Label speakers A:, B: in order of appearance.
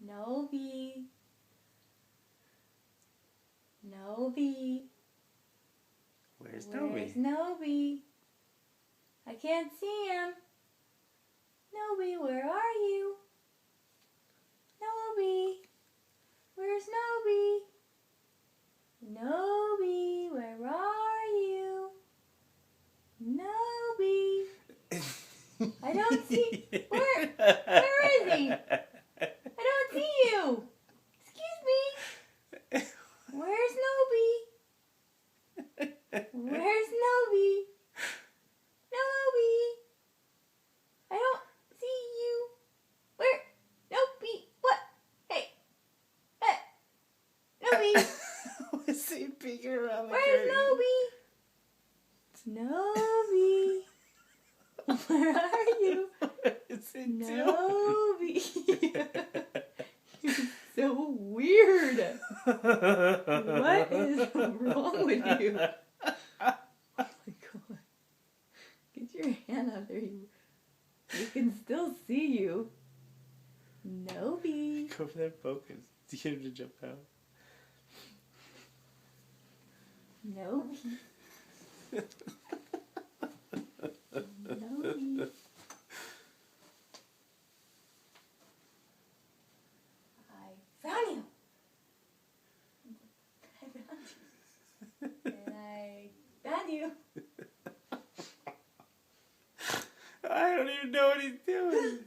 A: Noby. Noby.
B: Where's
A: Where's
B: Noby?
A: Noby? I can't see him. Noby, where are you? Noby. Where's Noby? Noby, where are you? Noby. I don't see. Where is he? I don't see you. Excuse me. Where's Noby? Where's Noby? Noby. I don't see you. Where? Noby. What? Hey. Noby.
B: What's he peeking around the
A: Where's
B: curtain?
A: Noby? Noby. Where are you?
B: What's he doing?
A: Noby. You're so weird. What is wrong with you? Oh my god. Get your hand out there. We can still see you. Noby.
B: Go over there, focus. Get him to jump out.
A: Noby. Noby. I found you. And I found you.
B: I don't even know what he's doing.